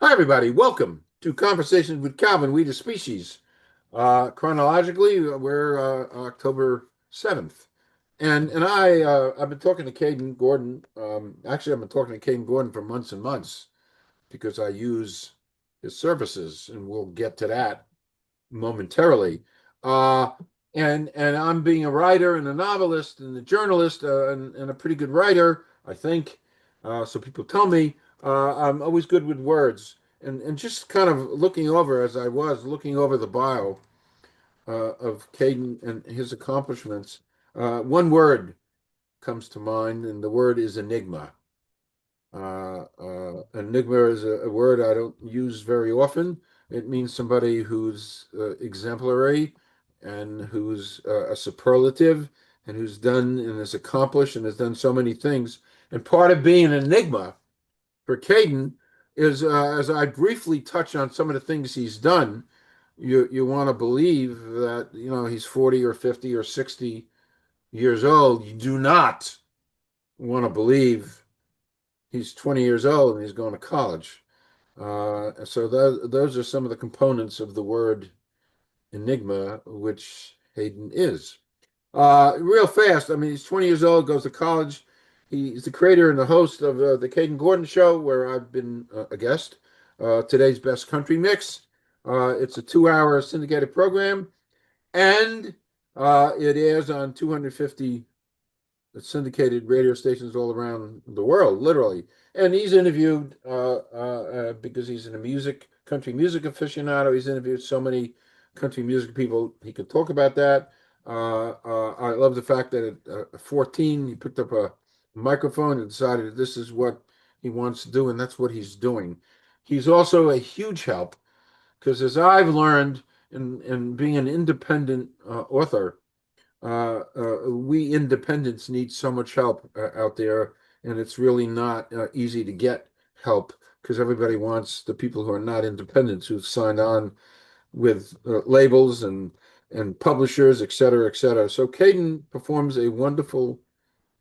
Hi, everybody. Welcome to Conversations with Calvin, We the Species. Chronologically, we're October 7th. I've been talking to Kaden Gordon. Actually, I've been talking to Kaden Gordon for months and months because I use his services, and we'll get to that momentarily. Uh, and I'm being a writer and a novelist and a journalist and a pretty good writer, I think. So people tell me I'm always good with words. And just kind of looking over as I was looking over the bio of Caden and his accomplishments, one word comes to mind, and the word is enigma. Enigma is a word I don't use very often. It means somebody who's exemplary and who's a superlative and who's done and is accomplished and has done so many things. And part of being an enigma for Caden is, as I briefly touch on some of the things he's done, you want to believe that, he's 40 or 50 or 60 years old. You do not want to believe he's 20 years old and he's going to college. Those are some of the components of the word enigma, which Hayden is. Real fast, I mean, he's 20 years old, goes to college. He's the creator and the host of the Kaden Gordon Show, where I've been a guest. Today's Best Country Mix. It's a 2 hour syndicated program, and it airs on 250 syndicated radio stations all around the world, literally. And he's interviewed because he's a country music aficionado. He's interviewed so many country music people. He could talk about that. I love the fact that at 14, he picked up a microphone and decided that this is what he wants to do, and that's what he's doing. He's also a huge help because, as I've learned in being an independent author, we independents need so much help out there, and it's really not easy to get help because everybody wants the people who are not independents who've signed on with labels and publishers, et cetera, et cetera. So Caden performs a wonderful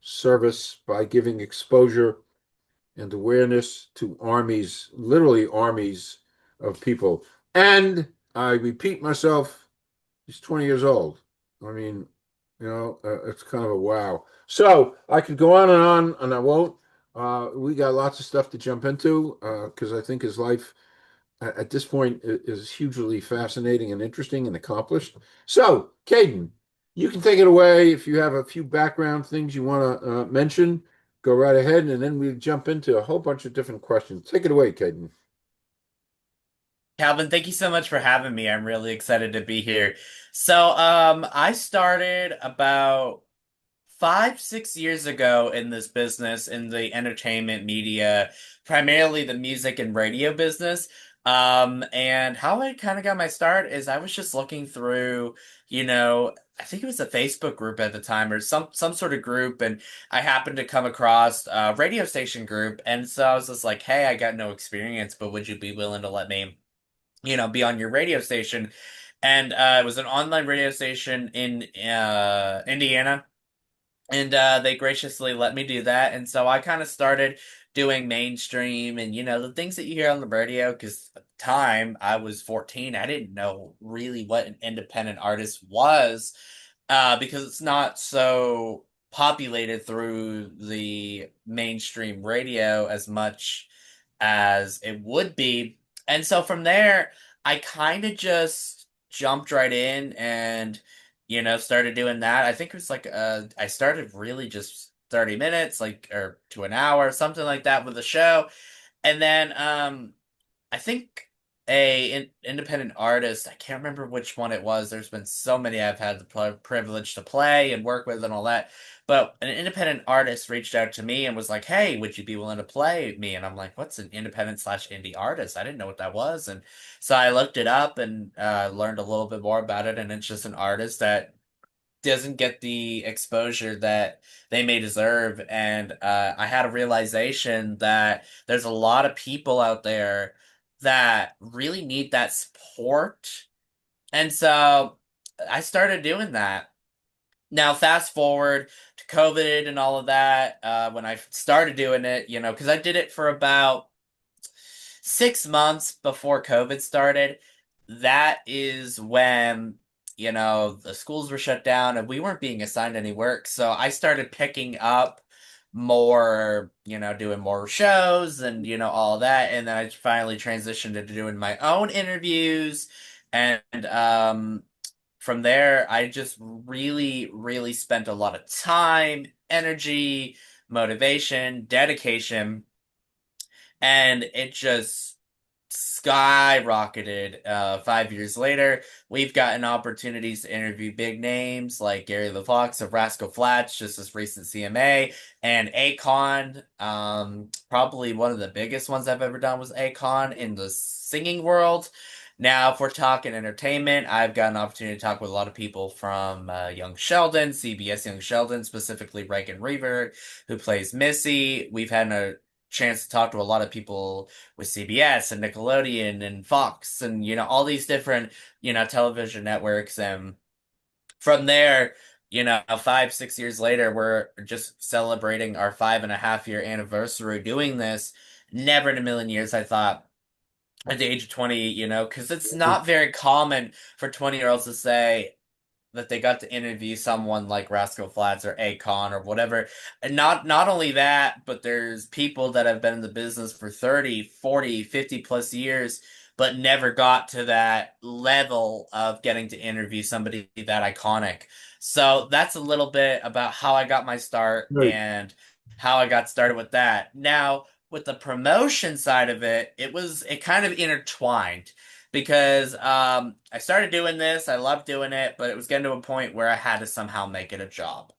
service by giving exposure and awareness to armies, literally armies of people. And I repeat myself, he's 20 years old. I mean, it's kind of a wow. So I could go on, and I won't. We got lots of stuff to jump into because I think his life at this point is hugely fascinating and interesting and accomplished. So, Caden, you can take it away if you have a few background things you want to mention. Go right ahead, and then we jump into a whole bunch of different questions. Take it away, Caden. Calvin, thank you so much for having me. I'm really excited to be here. I started about 5, 6 years ago in this business in the entertainment media, primarily the music and radio business. And how I kind of got my start is I was just looking through, I think it was a Facebook group at the time or some sort of group, and I happened to come across a radio station group, and so I was just like, "Hey, I got no experience, but would you be willing to let me?" be on your radio station. And it was an online radio station in Indiana. And they graciously let me do that. And so I kind of started doing mainstream and, the things that you hear on the radio. Because at the time I was 14, I didn't know really what an independent artist was because it's not so populated through the mainstream radio as much as it would be. And so from there, I kind of just jumped right in and, started doing that. I think it was like, I started really just 30 minutes, like, or to an hour, something like that with the show. And then, I think independent artist, I can't remember which one it was. There's been so many I've had the privilege to play and work with and all that. But an independent artist reached out to me and was like, "Hey, would you be willing to play me?" And I'm like, "What's an independent slash indie artist?" I didn't know what that was. And so I looked it up and learned a little bit more about it. And it's just an artist that doesn't get the exposure that they may deserve. And I had a realization that there's a lot of people out there that really need that support. And so I started doing that. Now, fast forward to COVID and all of that, when I started doing it, because I did it for about 6 months before COVID started. That is when, the schools were shut down and we weren't being assigned any work. So I started picking up more, doing more shows and, all that. And then I finally transitioned into doing my own interviews. And from there, I just really, really spent a lot of time, energy, motivation, dedication, and it just skyrocketed. 5 years later, we've gotten opportunities to interview big names like Gary LeVox of Rascal Flatts, just this recent CMA, and Akon. Probably one of the biggest ones I've ever done was Akon in the singing world. Now, if we're talking entertainment, I've got an opportunity to talk with a lot of people from Young Sheldon, CBS Young Sheldon, specifically Reagan Reaver, who plays Missy. We've had a chance to talk to a lot of people with CBS and Nickelodeon and Fox and all these different television networks. And from there, 5 6 years later, we're just celebrating our 5.5 year anniversary doing this. Never in a million years I thought at the age of 20, because it's not very common for 20-year-olds to say that they got to interview someone like Rascal Flatts or Akon or whatever. And not only that, but there's people that have been in the business for 30, 40, 50 plus years, but never got to that level of getting to interview somebody that iconic. So that's a little bit about how I got my start Right. and how I got started with that. Now, with the promotion side of it, it kind of intertwined because I started doing this. I loved doing it, but it was getting to a point where I had to somehow make it a job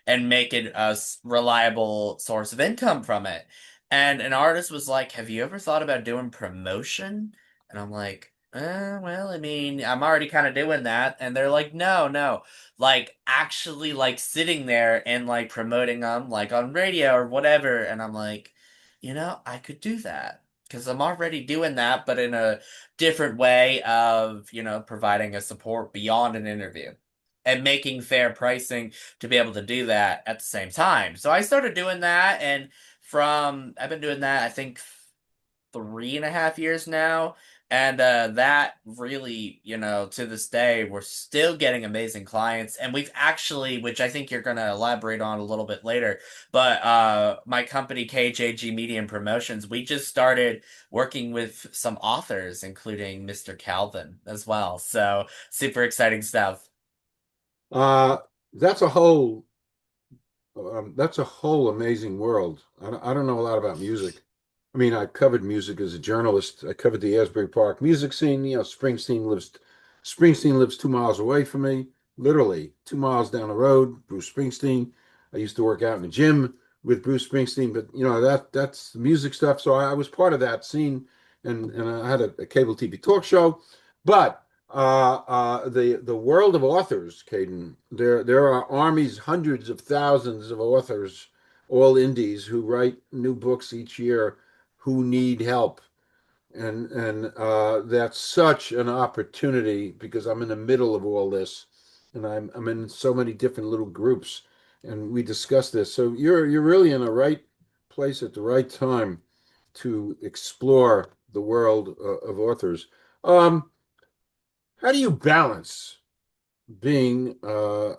and make it a reliable source of income from it. And an artist was like, "Have you ever thought about doing promotion?" And I'm like, well, I mean, I'm already kind of doing that." And they're like, "No, no, like actually, like sitting there and like promoting them, like on radio or whatever." And I'm like, I could do that because I'm already doing that, but in a different way of, providing a support beyond an interview and making fair pricing to be able to do that at the same time. So I started doing that, and I've been doing that, I think, 3.5 years now. And that really, to this day, we're still getting amazing clients. And we've actually, which I think you're going to elaborate on a little bit later, but my company, KJG Media and Promotions, we just started working with some authors, including Mr. Calvin as well. So super exciting stuff. Uh, that's a whole that's a whole amazing world. I don't know a lot about music. I mean, I covered music as a journalist. I covered the Asbury Park music scene. Springsteen lives 2 miles away from me, literally 2 miles down the road. Bruce Springsteen. I used to work out in the gym with Bruce Springsteen, but that's the music stuff. So I was part of that scene, and I had a cable TV talk show. But the world of authors, Kaden, there are armies, hundreds of thousands of authors, all indies, who write new books each year, who need help. And that's such an opportunity because I'm in the middle of all this, and I'm in so many different little groups, and we discuss this. So you're really in the right place at the right time to explore the world of authors. Um, how do you balance being a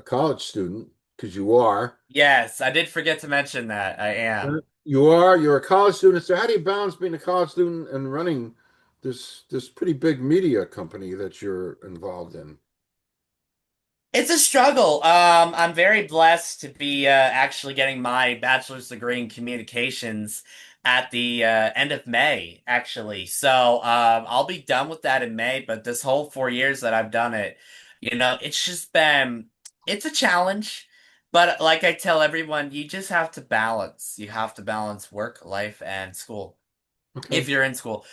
college student, because you are? Yes, I did forget to mention that. I am. You're a college student. So how do you balance being a college student and running this pretty big media company that you're involved in? It's a struggle. I'm very blessed to be actually getting my bachelor's degree in communications at the end of May, actually. So I'll be done with that in May. But this whole 4 years that I've done it, it's just it's a challenge. But like I tell everyone, you just have to balance. You have to balance work, life, and school. Okay. If you're in school,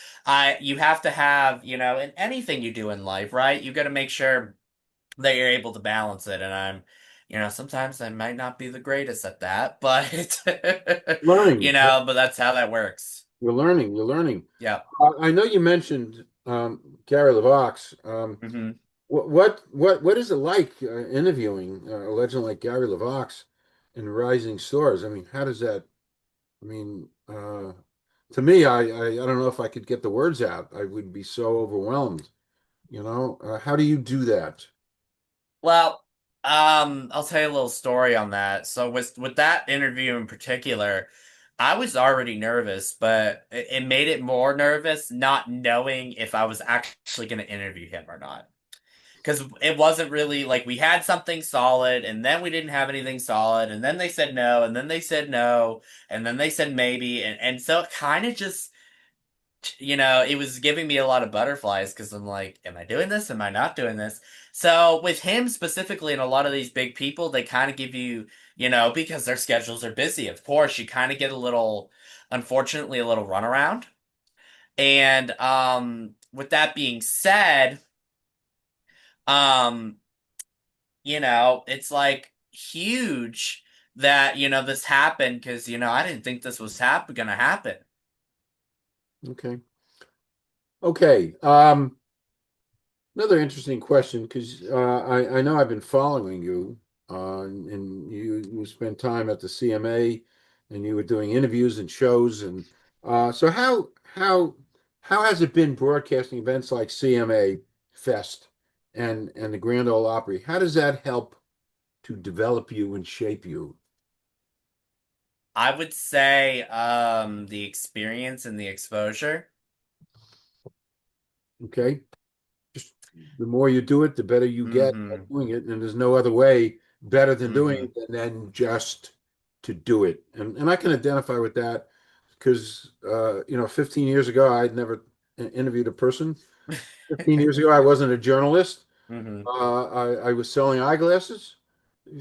you have to have, in anything you do in life, right? You got to make sure that you're able to balance it. And sometimes I might not be the greatest at that, but Learning. but that's how that works. You're learning. You're learning. Yeah. I know you mentioned Gary LeVox. hmm What is it like interviewing a legend like Gary LeVox in rising stars? I mean, how does that? I mean, to me, I don't know if I could get the words out. I would be so overwhelmed. How do you do that? Well, I'll tell you a little story on that. So with that interview in particular, I was already nervous, but it made it more nervous not knowing if I was actually going to interview him or not. Because it wasn't really like we had something solid, and then we didn't have anything solid, and then they said no, and then they said no, and then they said maybe, and so it kind of just it was giving me a lot of butterflies because I'm like, am I doing this? Am I not doing this? So with him specifically and a lot of these big people, they kind of give you, because their schedules are busy, of course, you kind of get unfortunately, a little runaround. And with that being said, um, it's like huge that, this happened because, I didn't think this was gonna happen. Okay. Okay. Another interesting question because I know I've been following you, and you spent time at the CMA, and you were doing interviews and shows, and so how has it been broadcasting events like CMA Fest and the Grand Ole Opry? How does that help to develop you and shape you? I would say the experience and the exposure. Okay, just the more you do it, the better you get at Mm-hmm. doing it, and there's no other way better than doing Mm-hmm. it than just to do it. And I can identify with that because 15 years ago I'd never interviewed a person. 15 years ago I wasn't a journalist. Mm-hmm. I was selling eyeglasses.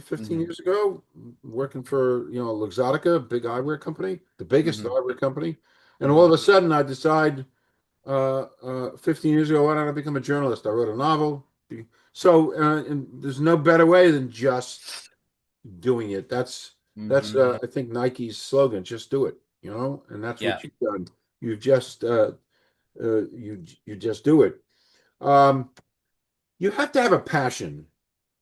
15 Mm-hmm. years ago, working for Luxottica, a big eyewear company, the biggest Mm-hmm. eyewear company, and all of Mm-hmm. a sudden I decide 15 years ago, why don't I become a journalist? I wrote a novel. So, and there's no better way than just doing it. That's Mm-hmm. I think Nike's slogan, just do it, and that's Yeah. what you've done. You've just you just do it. Um, you have to have a passion,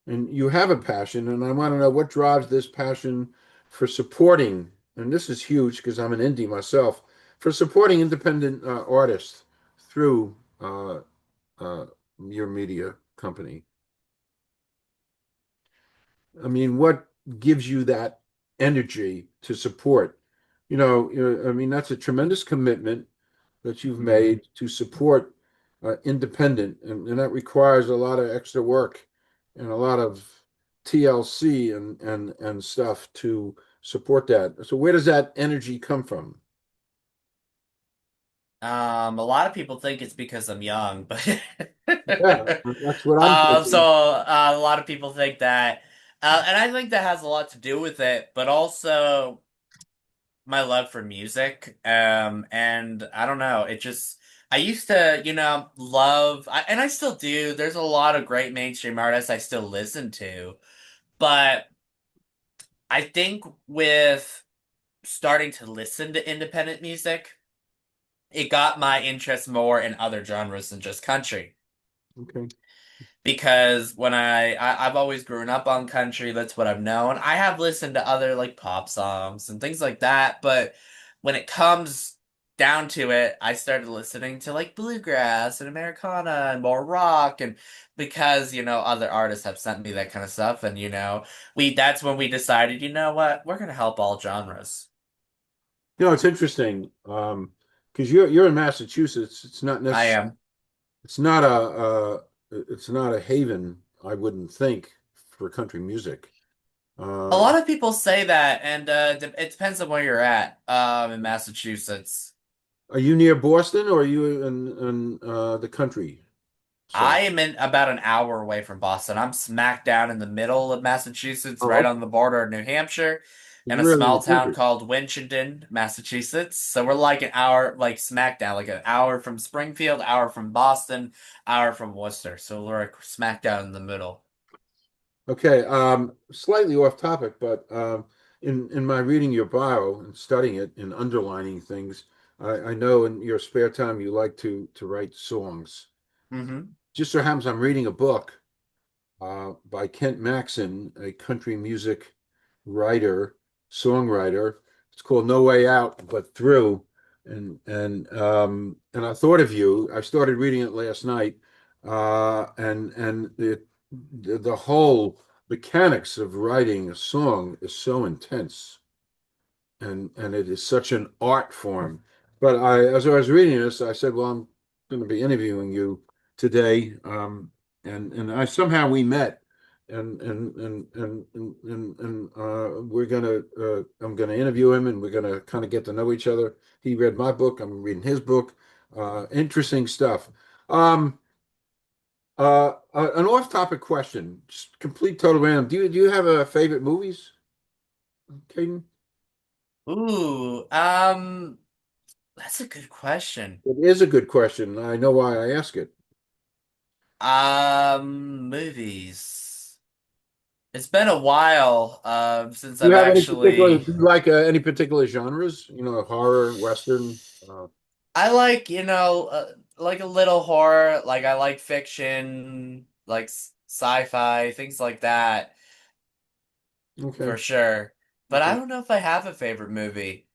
and you have a passion, and I want to know what drives this passion for supporting, and this is huge because I'm an indie myself, for supporting independent artists through uh, your media company. I mean, what gives you that energy to support? I mean, that's a tremendous commitment that you've Mm-hmm. made to support independent, and that requires a lot of extra work and a lot of TLC and stuff to support that. So where does that energy come from? A lot of people think it's because I'm young, but Yeah, that's what I'm thinking. a lot of people think that, and I think that has a lot to do with it, but also my love for music. And I don't know, I used to, and I still do. There's a lot of great mainstream artists I still listen to, but I think with starting to listen to independent music, it got my interest more in other genres than just country. Okay. Because I've always grown up on country, that's what I've known. I have listened to other like pop songs and things like that, but when it comes down to it, I started listening to like bluegrass and Americana and more rock, and because other artists have sent me that kind of stuff, and we that's when we decided, you know what, we're gonna help all genres. It's interesting because you're in Massachusetts. It's not I necessarily am. it's not a haven, I wouldn't think, for country music. A Uh, lot of people say that, and it depends on where you're at in Massachusetts. are you near Boston or are you in the country side? I am in about an hour away from Boston. I'm smack down in the middle of Massachusetts, right Oh, on the border of New Hampshire, in a you're really in the small town country. called Winchendon, Massachusetts. So we're like an hour, like smack down, like an hour from Springfield, hour from Boston, hour from Worcester. So we're like smack down in the middle. Okay, slightly off topic, but in my reading your bio and studying it and underlining things, I know in your spare time you like to write songs. Mm-hmm. Just so happens I'm reading a book by Kent Maxon, a country music writer, songwriter. It's called No Way Out But Through. And I thought of you. I started reading it last night, and the whole mechanics of writing a song is so intense, and it is such an art form. But as I was reading this, I said, "Well, I'm going to be interviewing you today," and I somehow we met, and we're gonna I'm going to interview him, and we're going to kind of get to know each other. He read my book, I'm reading his book. Interesting stuff. Um, an off-topic question, just complete total random. Do you have a favorite movies, Kaden? Ooh, that's a good question. It is a good question. I know why I ask it. Movies. It's been a while since Do you I've have any particular, actually do you like any particular genres? Horror, Western. I like, like a little horror, like I like fiction, like sci-fi, things like that Okay. for sure. But I Okay. don't know if I have a favorite movie.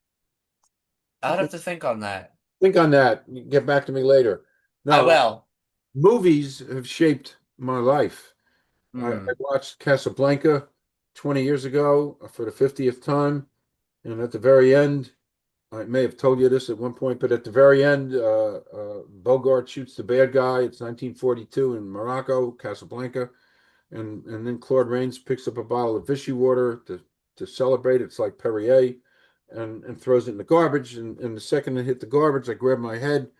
I'd Okay. have to think on that. Think on that. Get back to me later. I No, will. movies have shaped my life. I Hmm. watched Casablanca 20 years ago for the 50th time, and at the very end, I may have told you this at one point, but at the very end, Bogart shoots the bad guy. It's 1942 in Morocco, Casablanca. And then Claude Rains picks up a bottle of Vichy water to celebrate. It's like Perrier, and throws it in the garbage. And the second it hit the garbage, I grabbed my head,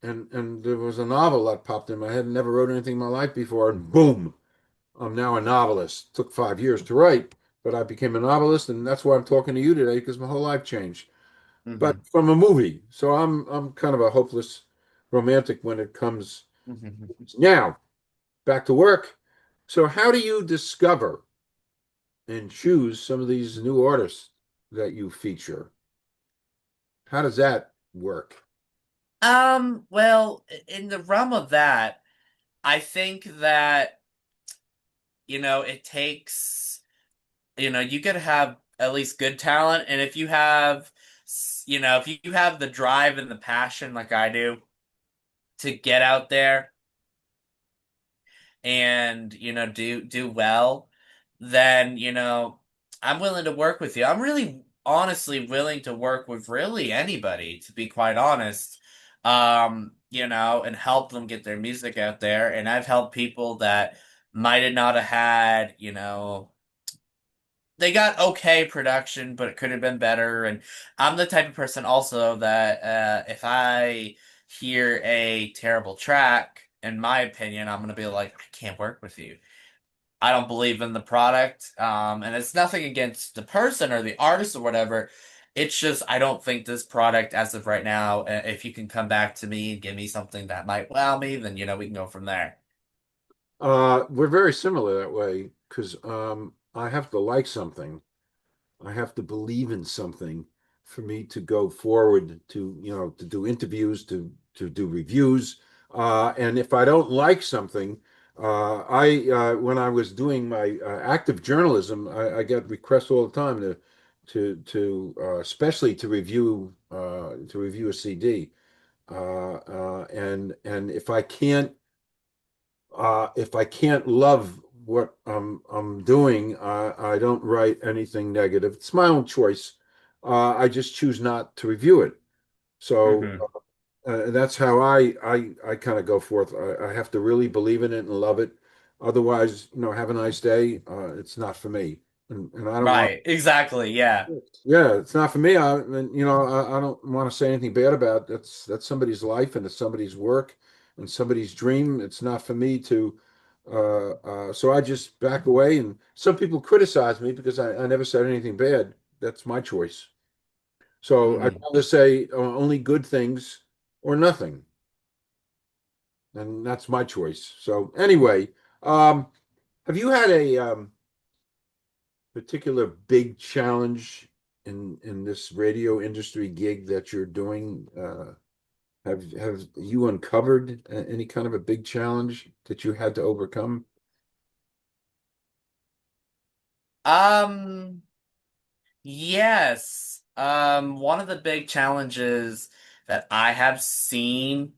and there was a novel that popped in my head. Never wrote anything in my life before, and boom, I'm now a novelist. Took 5 years to write, but I became a novelist, and that's why I'm talking to you today because my whole life changed. But Hmm. from a movie, so I'm kind of a hopeless romantic when it comes. Hmm. Now back to work. So how do you discover and choose some of these new artists that you feature? How does that work? Well, in the realm of that, I think that, it takes, you gotta have at least good talent, and if you have, if you have the drive and the passion like I do to get out there and, do well, then, I'm willing to work with you. I'm really honestly willing to work with really anybody, to be quite honest. And help them get their music out there. And I've helped people that might have not have had, they got okay production, but it could have been better. And I'm the type of person also that if I hear a terrible track, in my opinion, I'm gonna be like, I can't work with you. I don't believe in the product. And it's nothing against the person or the artist or whatever. It's just I don't think this product, as of right now, if you can come back to me and give me something that might wow me, then we can go from there. We're very similar that way because I have to like something. I have to believe in something for me to go forward to do interviews, to do reviews. And if I don't like something, I when I was doing my active journalism, I got requests all the time especially to review a CD. And if I can't love what I'm doing, I don't write anything negative. It's my own choice. I just choose not to review it. So Hmm. that's how I kind of go forth. I have to really believe in it and love it. Otherwise, have a nice day. It's not for me, and I don't want. Right. Exactly. Yeah. Yeah, it's not for me. I don't want to say anything bad about it. That's somebody's life and it's somebody's work and somebody's dream. It's not for me to. So I just back away. And some people criticize me because I never said anything bad. That's my choice. So I'd Hmm. rather say only good things or nothing, and that's my choice. So anyway, um, have you had a particular big challenge in this radio industry gig that you're doing? Have you uncovered any kind of a big challenge that you had to overcome? Um, yes. One of the big challenges that I have seen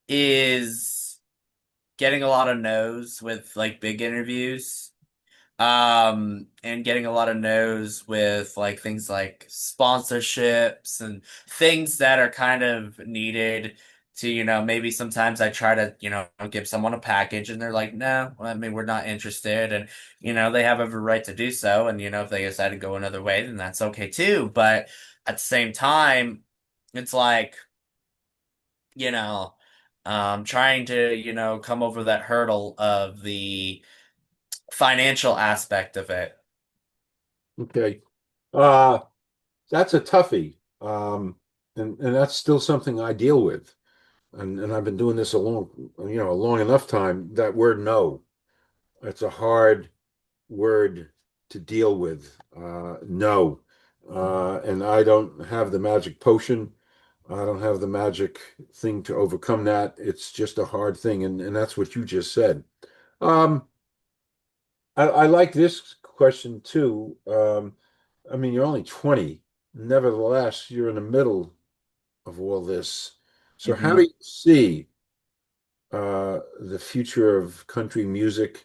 is getting a lot of no's with like big interviews. And getting a lot of no's with like things like sponsorships and things that are kind of needed to, maybe sometimes I try to, give someone a package and they're like, no, I mean, we're not interested. And, they have every right to do so. And, if they decide to go another way, then that's okay too. But at the same time, it's like, you know, trying to, come over that hurdle of the financial aspect of it. Okay. Uh, that's a toughie. And that's still something I deal with. And I've been doing this a long enough time. That word no, it's a hard word to deal with. No. And I don't have the magic potion. I don't have the magic thing to overcome that. It's just a hard thing. And that's what you just said. Um, I like this question too. I mean, you're only 20. Nevertheless, you're in the middle of all this. So how do Hmm. you see the future of country music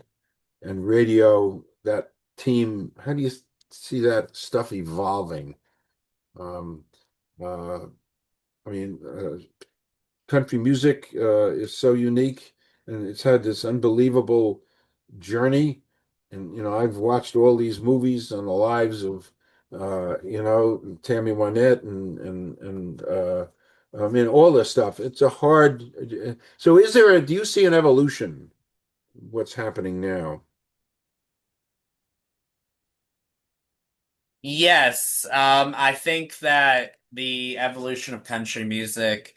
and radio, that team, how do you see that stuff evolving? Um, uh, I mean, country music is so unique and it's had this unbelievable journey. And, I've watched all these movies on the lives of, Tammy Wynette and I mean, all this stuff. It's a hard. So do you see an evolution? What's happening now? Yes, I think that the evolution of country music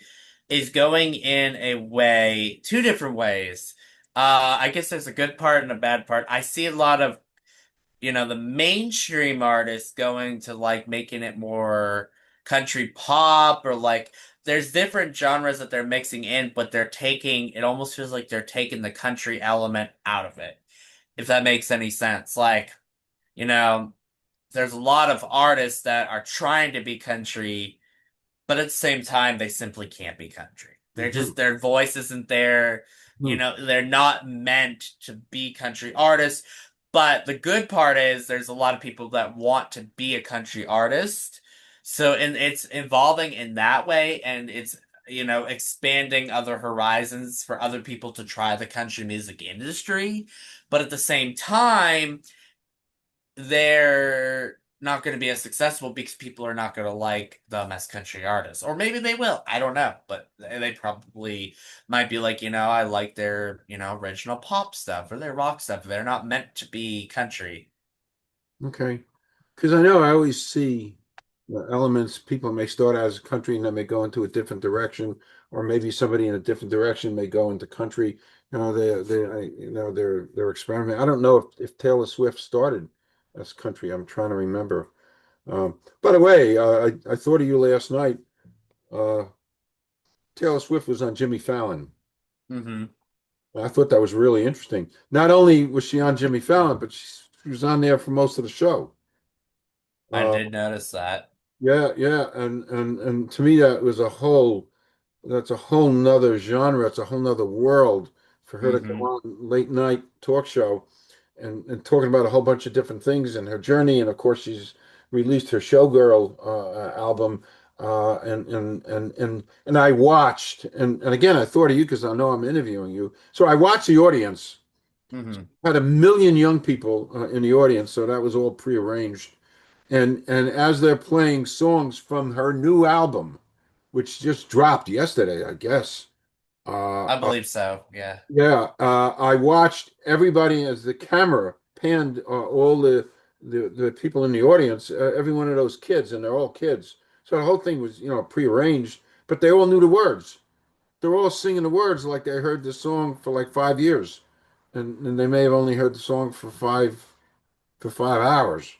is going in a way, two different ways. I guess there's a good part and a bad part. I see a lot of, the mainstream artists going to like making it more country pop or like there's different genres that they're mixing in, but it almost feels like they're taking the country element out of it, if that makes any sense. Like, you know, there's a lot of artists that are trying to be country, but at the same time, they simply can't be country. Mhm. Their voice isn't there. Mhm. They're not meant to be country artists. But the good part is there's a lot of people that want to be a country artist. So, and it's evolving in that way, and it's, expanding other horizons for other people to try the country music industry. But at the same time, they're not going to be as successful because people are not going to like them as country artists. Or maybe they will. I don't know. But they probably might be like, I like their, original pop stuff or their rock stuff. They're not meant to be country. Okay. Because I know I always see elements, people may start out as country and then may go into a different direction, or maybe somebody in a different direction may go into country. They're experimenting. I don't know if Taylor Swift started as country. I'm trying to remember. By the way, I thought of you last night. Uh, Taylor Swift was on Jimmy Fallon. Hmm. I thought that was really interesting. Not only was she on Jimmy Fallon, but she was on there for most of the show. I Uh, did notice that. yeah, yeah, and to me that's a whole nother genre. It's a whole nother world for her to go Hmm. on late night talk show and talking about a whole bunch of different things in her journey. And of course, she's released her Showgirl album. And I watched and again I thought of you because I know I'm interviewing you. So I watched the audience. Hmm. Had a million young people in the audience, so that was all prearranged. And as they're playing songs from her new album, which just dropped yesterday, I guess. Uh, I uh, believe so. Yeah. I watched everybody as the camera panned all the people in the audience, every one of those kids, and they're all kids. So the whole thing was, prearranged, but they all knew the words. They're all singing the words like they heard the song for like 5 years, and they may have only heard the song for 5 hours,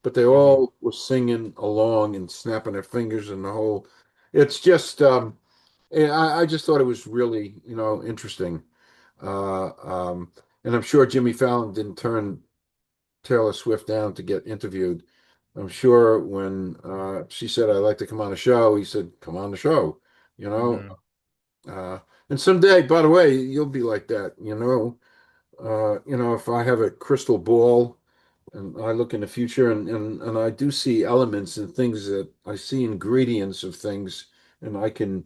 but they Hmm. all were singing along and snapping their fingers and the whole. It's just, I just thought it was really, interesting. Uh, um, and I'm sure Jimmy Fallon didn't turn Taylor Swift down to get interviewed. I'm sure when she said, I'd like to come on the show, he said, come on the show, you know. Hmm. Uh, and someday, by the way, you'll be like that, you know. If I have a crystal ball and I look in the future and I do see elements and things that I see ingredients of things and I can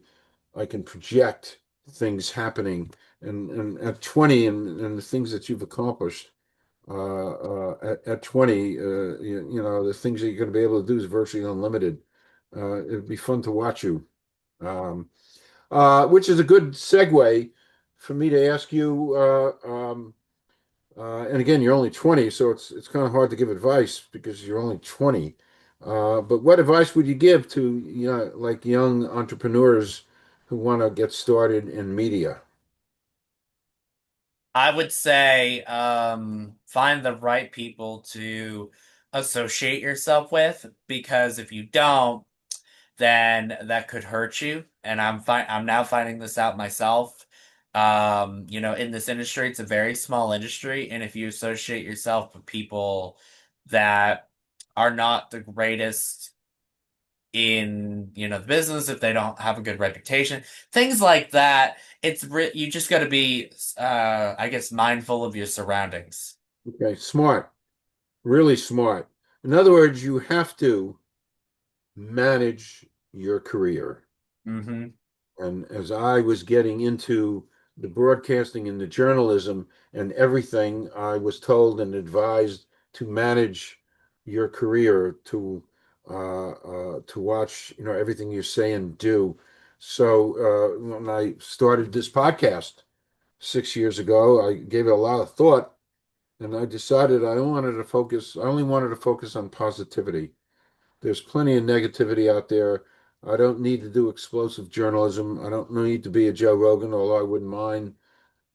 project things happening and at 20 and the things that you've accomplished at 20 the things that you're going to be able to do is virtually unlimited. It'd be fun to watch you. Um, which is a good segue for me to ask you. And again, you're only 20, so it's kind of hard to give advice because you're only 20. But what advice would you give to like young entrepreneurs who want to get started in media? I would say find the right people to associate yourself with, because if you don't, then that could hurt you. And I'm now finding this out myself. In this industry, it's a very small industry, and if you associate yourself with people that are not the greatest in, the business, if they don't have a good reputation, things like that, you just got to be I guess mindful of your surroundings. Okay, smart, really smart. In other words, you have to manage your career. Hmm. And as I was getting into the broadcasting and the journalism and everything, I was told and advised to manage your career, to watch, everything you say and do. So when I started this podcast 6 years ago, I gave it a lot of thought, and I decided I only wanted to focus on positivity. There's plenty of negativity out there. I don't need to do explosive journalism. I don't need to be a Joe Rogan, although I wouldn't mind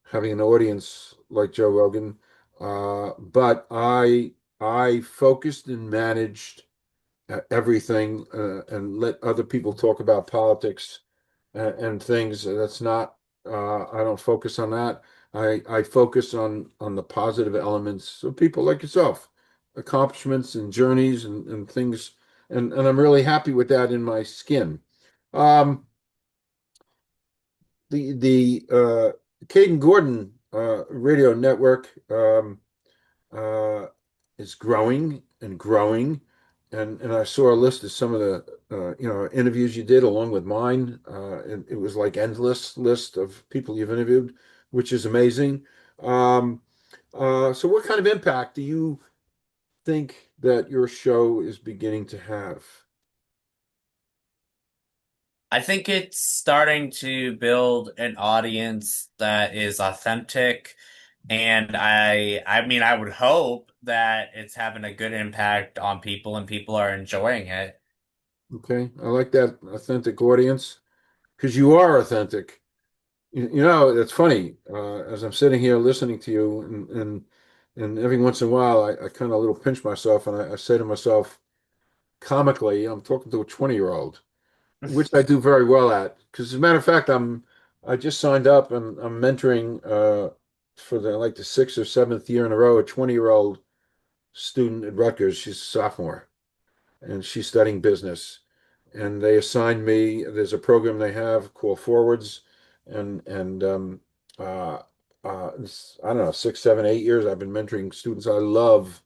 having an audience like Joe Rogan. But I focused and managed everything and let other people talk about politics and things. That's not. I don't focus on that. I focus on the positive elements of people like yourself, accomplishments and journeys and things, and I'm really happy with that in my skin. Um, the Kaden Gordon radio network uh, is growing and growing, and I saw a list of some of the interviews you did along with mine. It was like endless list of people you've interviewed, which is amazing. Um, so what kind of impact do you think that your show is beginning to have? I think it's starting to build an audience that is authentic, and I mean, I would hope that it's having a good impact on people and people are enjoying it. Okay, I like that authentic audience because you are authentic. It's funny. As I'm sitting here listening to you, and every once in a while, I kind of a little pinch myself, and I say to myself, comically, I'm talking to a 20-year-old, which I do very well at. Because as a matter of fact, I just signed up and I'm mentoring for the sixth or seventh year in a row a 20-year-old student at Rutgers. She's a sophomore and she's studying business. And they assigned me, there's a program they have called Forwards, and uh, I don't know, 6, 7, 8 years I've been mentoring students. I love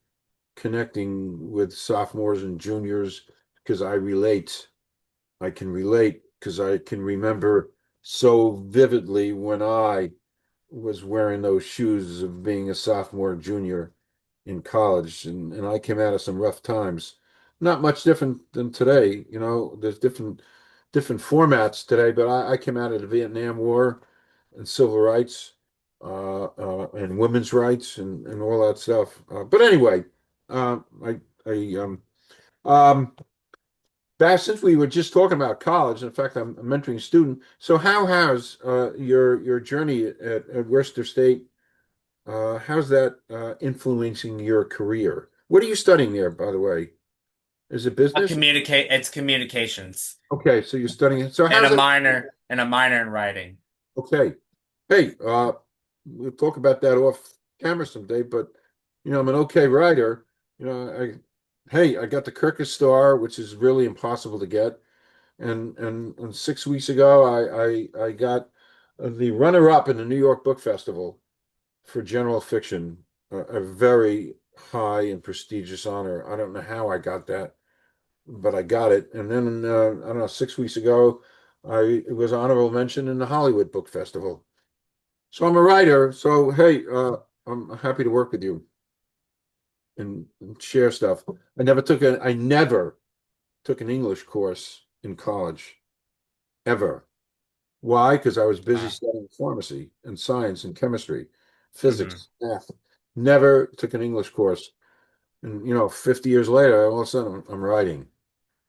connecting with sophomores and juniors because I can relate because I can remember so vividly when I was wearing those shoes of being a sophomore, junior in college, and I came out of some rough times. Not much different than today, there's different formats today, but I came out of the Vietnam War and civil rights and women's rights and all that stuff. But anyway, I um, back since we were just talking about college, in fact, I'm a mentoring student. So how has your journey at Worcester State, how's that influencing your career? What are you studying there, by the way? Is it business? It's communications Okay, so you're studying it. So and how's it? a minor in writing. Okay. Hey, we'll talk about that off camera someday, but I'm an okay writer. hey, I got the Kirkus star, which is really impossible to get. And 6 weeks ago, I got the runner-up in the New York Book Festival for general fiction, a very high and prestigious honor. I don't know how I got that, but I got it. And then I don't know, 6 weeks ago, I it was honorable mention in the Hollywood Book Festival. So I'm a writer. So hey, I'm happy to work with you and share stuff. I never took an English course in college ever. Why? Because I was busy Wow. studying pharmacy and science and chemistry, Hmm. physics, math. Never took an English course. And 50 years later, all of a sudden I'm writing.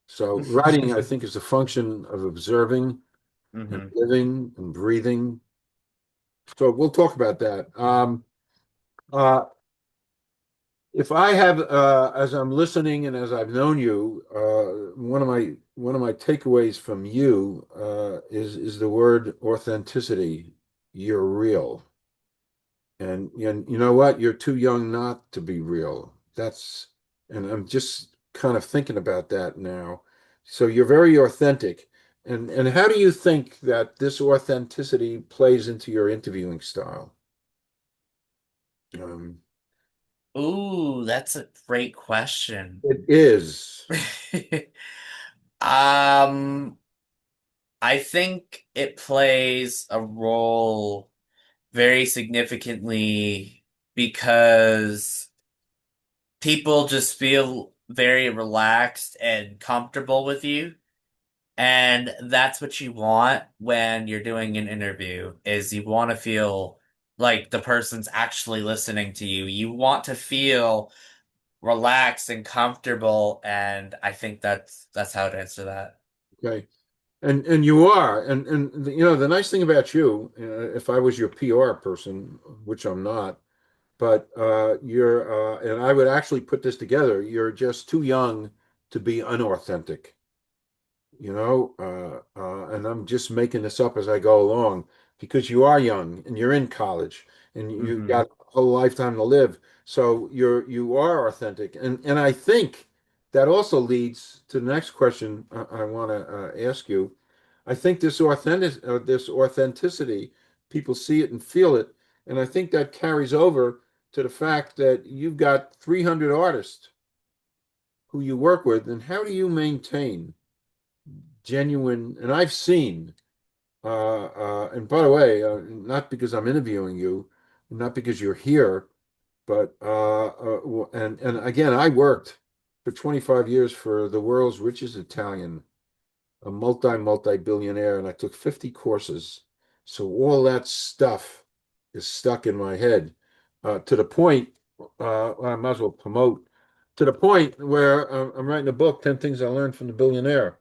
So writing, I think, is a function of observing and Hmm. living and breathing. So we'll talk about that. Uh, if I have, as I'm listening and as I've known you, one of my takeaways from you is the word authenticity. You're real. And you know what? You're too young not to be real. And I'm just kind of thinking about that now. So you're very authentic. And how do you think that this authenticity plays into your interviewing style? Um, Ooh, that's a great question. it is. Um, I think it plays a role very significantly because people just feel very relaxed and comfortable with you. And that's what you want when you're doing an interview is you want to feel like the person's actually listening to you. You want to feel relaxed and comfortable, and I think that's how to answer that. Okay. And you are. And the nice thing about you, if I was your PR person, which I'm not, but and I would actually put this together, you're just too young to be unauthentic. And I'm just making this up as I go along because you are young and you're in college and you've Hmm. got a whole lifetime to live. So you are authentic. And I think that also leads to the next question I want to ask you. I think this authenticity, people see it and feel it. And I think that carries over to the fact that you've got 300 artists who you work with. And how do you maintain genuine? And I've seen, and by the way, not because I'm interviewing you, not because you're here, but and again, I worked for 25 years for the world's richest Italian, a multi-billionaire, and I took 50 courses. So all that stuff is stuck in my head to the point, I might as well promote, to the point where I'm writing a book, 10 Things I Learned from the Billionaire,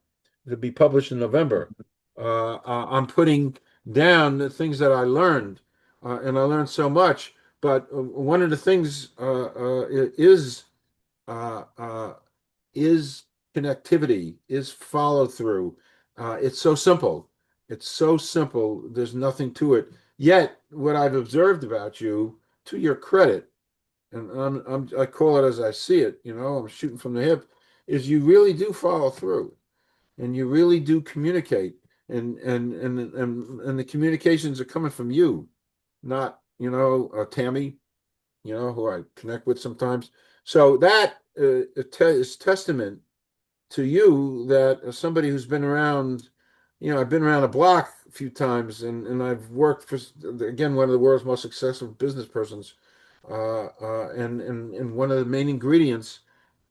to be published in November. I'm putting down the things that I learned, and I learned so much. But one of the things uh, uh, is connectivity, is follow through. It's so simple. It's so simple. There's nothing to it. Yet, what I've observed about you, to your credit, and I call it as I see it, I'm shooting from the hip, is you really do follow through and you really do communicate. And the communications are coming from you, not, Tammy, who I connect with sometimes. So that is testament to you that as somebody who's been around, I've been around the block a few times and I've worked for, again, one of the world's most successful business persons. And one of the main ingredients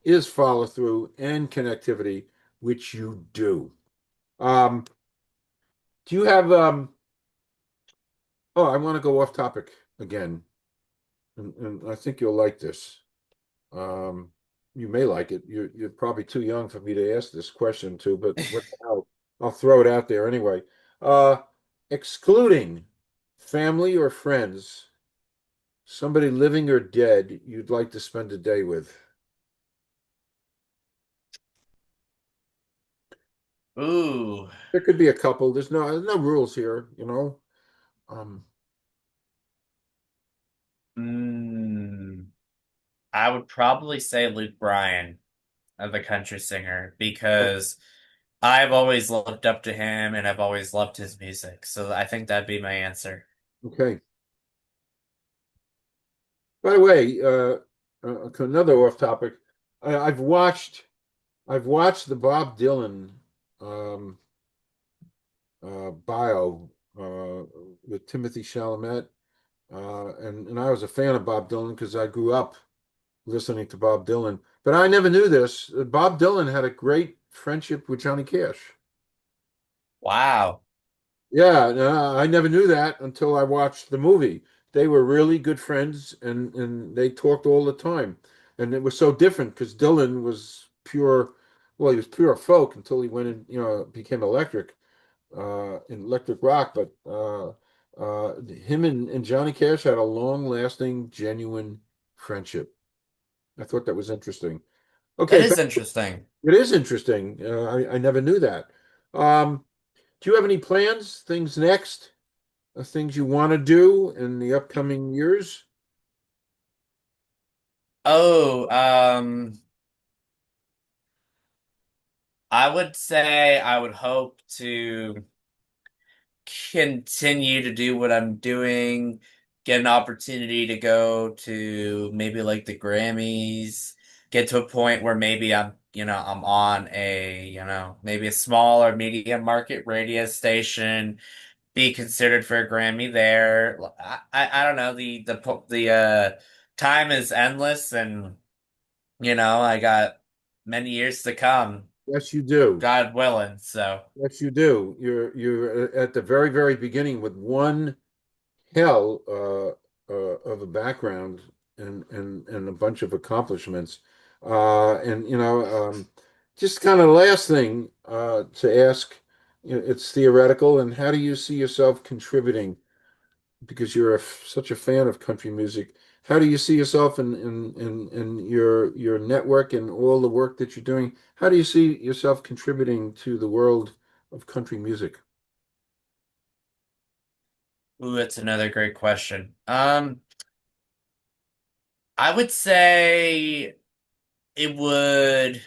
is follow through and connectivity, which you do. Um, do you have, oh, I want to go off topic again, and I think you'll like this. Um, you may like it. You're probably too young for me to ask this question to, but what the hell? I'll throw it out there anyway. Uh, Excluding family or friends, somebody living or dead you'd like to spend a day with. Ooh. There could be a couple. There's no rules here. Um, Mm, I would probably say Luke Bryan. of a country singer because I've always looked up to him and I've always loved his music. So I think that'd be my answer. Okay. By the way, another off topic. I, I've watched I've watched the Bob Dylan um, bio with Timothy Chalamet, and I was a fan of Bob Dylan because I grew up listening to Bob Dylan. But I never knew this. Bob Dylan had a great friendship with Johnny Cash. Wow. Yeah, no, I never knew that until I watched the movie. They were really good friends, and they talked all the time. And it was so different because Dylan was pure, well, he was pure folk until he went in, became in electric rock. But him and Johnny Cash had a long-lasting, genuine friendship. I thought that was interesting. That Okay, is interesting. it is interesting. I never knew that. Um, do you have any plans, things next? Things you want to do in the upcoming years? Oh, I would say I would hope to continue to do what I'm doing, get an opportunity to go to maybe like the Grammys, get to a point where maybe I'm on maybe a small or medium market radio station, be considered for a Grammy there. I don't know, the time is endless and I got many years to come, Yes, you do. God willing, so. Yes, you do. You're at the very, very beginning with one hell of a background and a bunch of accomplishments. And just kind of last thing to ask, it's theoretical, and how do you see yourself contributing? Because you're such a fan of country music. How do you see yourself in your network and all the work that you're doing? How do you see yourself contributing to the world of country music? Ooh, that's another great question. I would say it would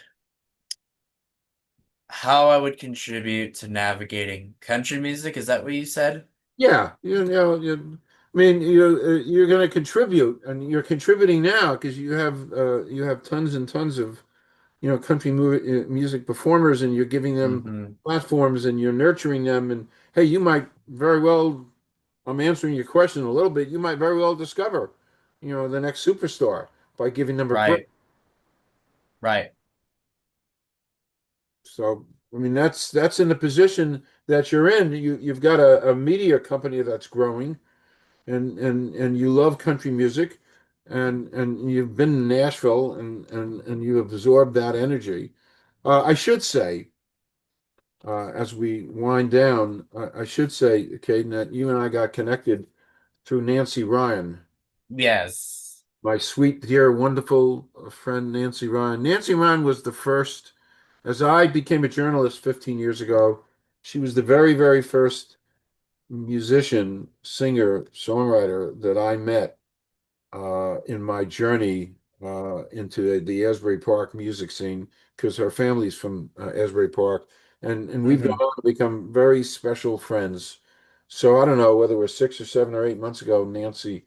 how I would contribute to navigating country music. Is that what you said? Yeah, I mean, you're going to contribute, and you're contributing now because you have tons and tons of country music performers, and you're giving them Mm-hmm. platforms, and you're nurturing them. And hey, you might very well, I'm answering your question a little bit. You might very well discover, the next superstar by giving them a break. Right, right. So, I mean, that's in the position that you're in. You've got a media company that's growing, and you love country music, and you've been in Nashville, and you absorbed that energy. I should say, as we wind down, I should say, Caden, that you and I got connected through Nancy Ryan, Yes. my sweet, dear, wonderful friend, Nancy Ryan. Nancy Ryan was the first, as I became a journalist 15 years ago, she was the very, very first musician, singer, songwriter that I met in my journey into the Asbury Park music scene because her family's from Asbury Park, and we've gone Mm-hmm. on to become very special friends. So I don't know whether it was 6 or 7 or 8 months ago, Nancy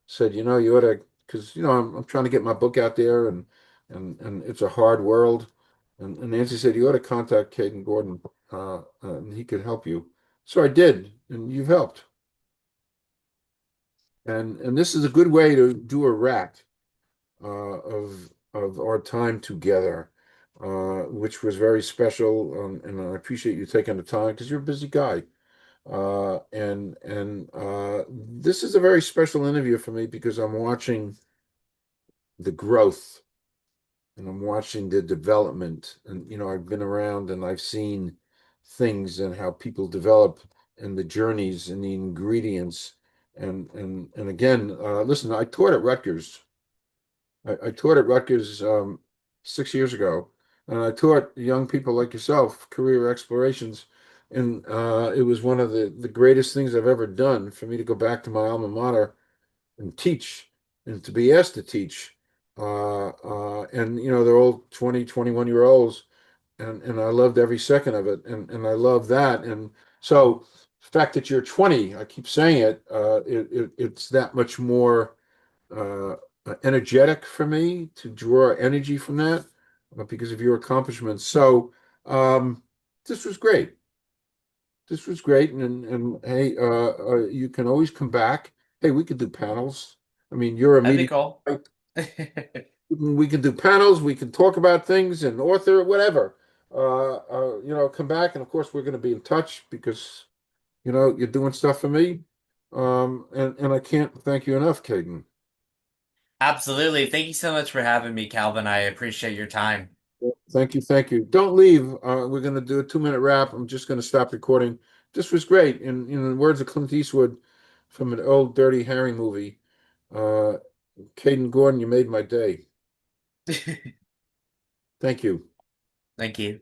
said, you ought to, because I'm trying to get my book out there, and it's a hard world, and Nancy said you ought to contact Kaden Gordon, and he could help you. So I did, and you've helped. And this is a good way to do a wrap of our time together, which was very special. And I appreciate you taking the time because you're a busy guy. And this is a very special interview for me because I'm watching the growth and I'm watching the development. And I've been around and I've seen things and how people develop and the journeys and the ingredients. And again, listen, I taught at Rutgers. I taught at Rutgers 6 years ago, and I taught young people like yourself career explorations. And it was one of the greatest things I've ever done for me to go back to my alma mater and teach, and to be asked to teach. And they're all 20, 21 year olds, and I loved every second of it, and I love that. And so the fact that you're 20, I keep saying it, it's that much more uh, energetic for me to draw energy from that because of your accomplishments. So um, this was great. This was great, and hey, you can always come back. Hey, we could do panels. I mean, you're a That'd be media. cool. We can do panels. We can talk about things and author whatever. Come back, and of course, we're going to be in touch because you're doing stuff for me. And I can't thank you enough, Kaden. Absolutely. Thank you so much for having me, Calvin. I appreciate your time. Thank you, thank you. Don't leave. We're going to do a 2 minute wrap. I'm just going to stop recording. This was great. In the words of Clint Eastwood from an old Dirty Harry movie, uh, Kaden Gordon, you made my day. Thank you. Thank you.